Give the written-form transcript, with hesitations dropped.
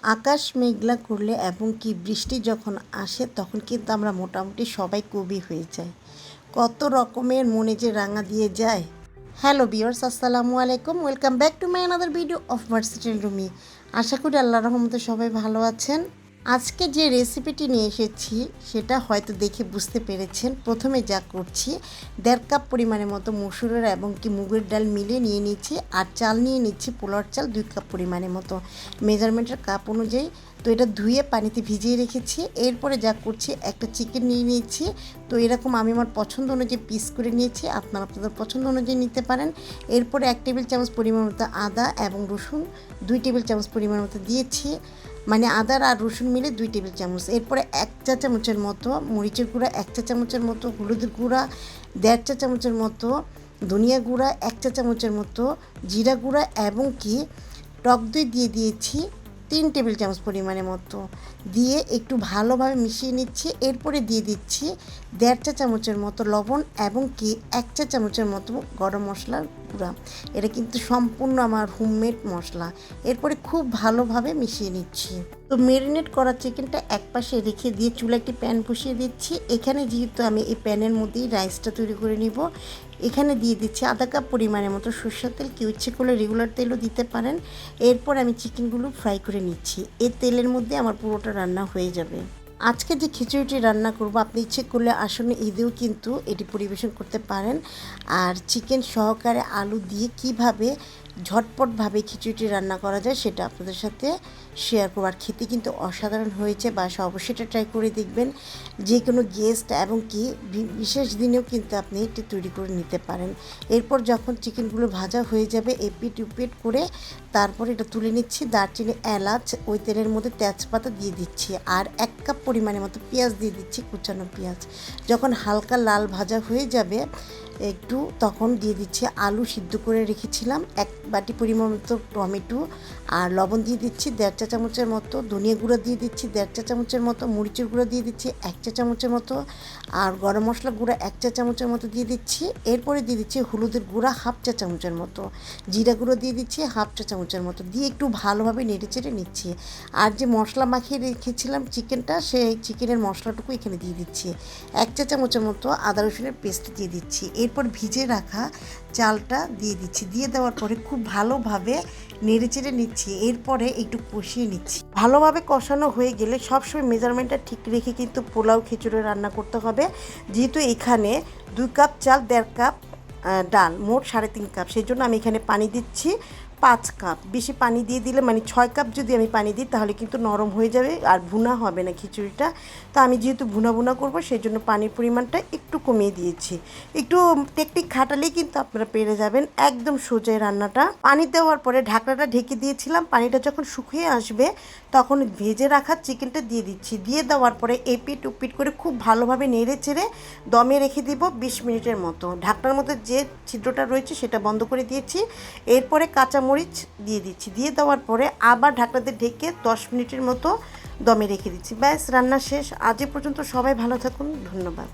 আকাশ মেঘলা করলে এবং কি বৃষ্টি যখন আসে তখন কিন্তু আমরা মোটামুটি সবাই কবি হয়ে যাই। কত রকমের মনে যে রাঙা দিয়ে যায়। হ্যালো ভিউয়ার্স, আসসালামু আলাইকুম, welcome back to my another video of versatile Rumi. আশা করি আল্লাহর রহমতে সবাই ভালো আছেন। আজকে যে রেসিপিটি নিয়ে এসেছি সেটা হয়তো দেখে বুঝতে পেরেছেন। প্রথমে যা করছি, 1.5 কাপ পরিমাণের মতো মসুরের এবং কি মুগের ডাল মিলিয়ে নিয়ে নিচ্ছি, আর চাল নিয়ে নিচ্ছি পোলার চাল 2 কাপ পরিমাণের মতো, মেজারমেন্টের কাপ অনুযায়ী। তো এটা ধুয়ে পানিতে ভিজিয়ে রেখেছি। এরপরে যা করছি, একটা চিকেন নিয়ে নিয়েছি। তো এরকম আমি আমার পছন্দ অনুযায়ী পিস করে নিয়েছি, আপনারা আপনাদের পছন্দ অনুযায়ী নিতে পারেন। এরপরে 1 টেবিল চামচ পরিমাণ মতো আদা এবং রসুন 2 টেবিল চামচ পরিমাণ মতো দিয়েছি, মানে আদা আর রসুন মিলে 2 টেবিল চামচ। এরপরে 1 চা চামচের মতো মরিচের গুঁড়া, 1 চা চামচের মতো হলুদের গুঁড়া, 1.5 চা চামচের মতো ধনিয়া গুঁড়া, 1 চা চামচের মতো জিরা গুঁড়া এবং কি টক দই দিয়ে দিয়েছি 3 টেবিল চামচ পরিমাণের মতো, দিয়ে একটু ভালোভাবে মিশিয়ে নিচ্ছি। এরপরে দিয়ে দিচ্ছি 1.5 চা চামচের মতো লবণ এবং কি 1 চা চামচের মতো গরম মশলার গুঁড়া। এটা কিন্তু সম্পূর্ণ আমার হোমমেড মশলা। এরপরে খুব ভালোভাবে মিশিয়ে নিচ্ছি। তো ম্যারিনেট করা চিকেনটা এক পাশে রেখে দিয়ে চুলা একটি প্যান বসিয়ে দিচ্ছি। এখানে যেহেতু আমি এই প্যানের মধ্যেই রাইসটা তৈরি করে নিব, এখানে দিয়ে দিচ্ছি আধা কাপ পরিমাণের মতো সরষের তেল, কেউ ইচ্ছে করলে রেগুলার তেলও দিতে পারেন। এরপর আমি চিকেনগুলো ফ্রাই করে নিচ্ছি। এই তেলের মধ্যে আমার পুরোটা রান্না হয়ে যাবে। আজকে যে খিচুড়িটি রান্না করব, আপনি ইচ্ছে করলে আসলে ঈদেও কিন্তু এটি পরিবেশন করতে পারেন। আর চিকেন সহকারে আলু দিয়ে কিভাবে ঝটপটভাবে খিচুড়িটি রান্না করা যায় সেটা আপনাদের সাথে শেয়ার করব। আর খেতে কিন্তু অসাধারণ হয়েছে, বাসা অবশ্যই এটা ট্রাই করে দেখবেন। যে কোনো গেস্ট এবং কি বিশেষ দিনেও কিন্তু আপনি এটি তৈরি করে নিতে পারেন। এরপর যখন চিকেনগুলো ভাজা হয়ে যাবে, এপিট উপিট করে তারপর এটা তুলে নিচ্ছি। দারচিনি, এলাচ, ওই তেলের মধ্যে তেজপাতা দিয়ে দিচ্ছি, আর 1 কাপ পরিমাণের মতো পেঁয়াজ দিয়ে দিচ্ছি, কুচানো পেঁয়াজ। যখন হালকা লাল ভাজা হয়ে যাবে একটু, তখন দিয়ে দিচ্ছি আলু সিদ্ধ করে রেখেছিলাম, 1 বাটি পরিমাণ মতো টমেটো, আর লবণ দিয়ে দিচ্ছি 1.5 চা চামচের মতো, ধনিয়া গুঁড়া দিয়ে দিচ্ছি 1.5 চা চামচের মতো, মরিচের গুঁড়া দিয়ে দিচ্ছি 1 চা চামচের মতো, আর গরম মশলা গুঁড়া 1 চা চামচের মতো দিয়ে দিচ্ছি। এরপরে দিয়ে দিচ্ছি হলুদের গুঁড়া 1/2 চা চামচের মতো, জিরা গুঁড়ো দিয়ে দিচ্ছি 1/2 চা চামচের মতো, দিয়ে একটু ভালোভাবে নেড়ে চেড়ে নিচ্ছি। আর যে মশলা মাখিয়ে রেখেছিলাম চিকেনটা, সেই চিকেনের মশলাটুকু এখানে দিয়ে দিচ্ছি। 1 চা চামচের মতো আদা রসুনের পেস্ট দিয়ে দিচ্ছি। এরপর ভিজে রাখা চালটা দিয়ে দিচ্ছি। দিয়ে দেওয়ার পরে খুব ভালোভাবে নেড়ে চেড়ে নিচ্ছি। এরপরে একটু কষিয়ে নিচ্ছি। ভালোভাবে কষানো হয়ে গেলে সবসময় মেজারমেন্টটা ঠিক রেখে কিন্তু পোলাও খিচুড়ি রান্না করতে হবে। যেহেতু এখানে 2 কাপ চাল, 1.5 কাপ ডাল, মোট 3.5 কাপ, সেই জন্য আমি এখানে পানি দিচ্ছি 5 কাপ। বেশি পানি দিয়ে দিলে, মানে 6 কাপ যদি আমি পানি দিই তাহলে কিন্তু নরম হয়ে যাবে আর ভুনা হবে না খিচুড়িটা। তো আমি যেহেতু ভুনা করব, সেই জন্য পানির পরিমাণটা একটু কমিয়ে দিয়েছি। একটু টেকনিক খাটালেই কিন্তু আপনারা পেরে যাবেন, একদম সোজা রান্নাটা। পানি দেওয়ার পরে ঢাকনাটা ঢেকে দিয়েছিলাম। পানিটা যখন শুকিয়ে আসবে তখন ভেজে রাখা চিকেনটা দিয়ে দিচ্ছি। দিয়ে দেওয়ার পরে এপিট উপিট করে খুব ভালোভাবে নেড়ে চেড়ে দমে রেখে দিব 20 মিনিটের মতো। ঢাকনার মধ্যে যে ছিদ্রটা রয়েছে সেটা বন্ধ করে দিয়েছি। এরপরে কাঁচামরিচ দিয়ে দিচ্ছি। দিয়ে দেওয়ার পরে আবার ঢাকনাতে ঢেকে 10 মিনিটের মতো দমে রেখে দিচ্ছি। ব্যাস, রান্না শেষ। আজ এ পর্যন্ত। সবাই ভালো থাকুন, ধন্যবাদ।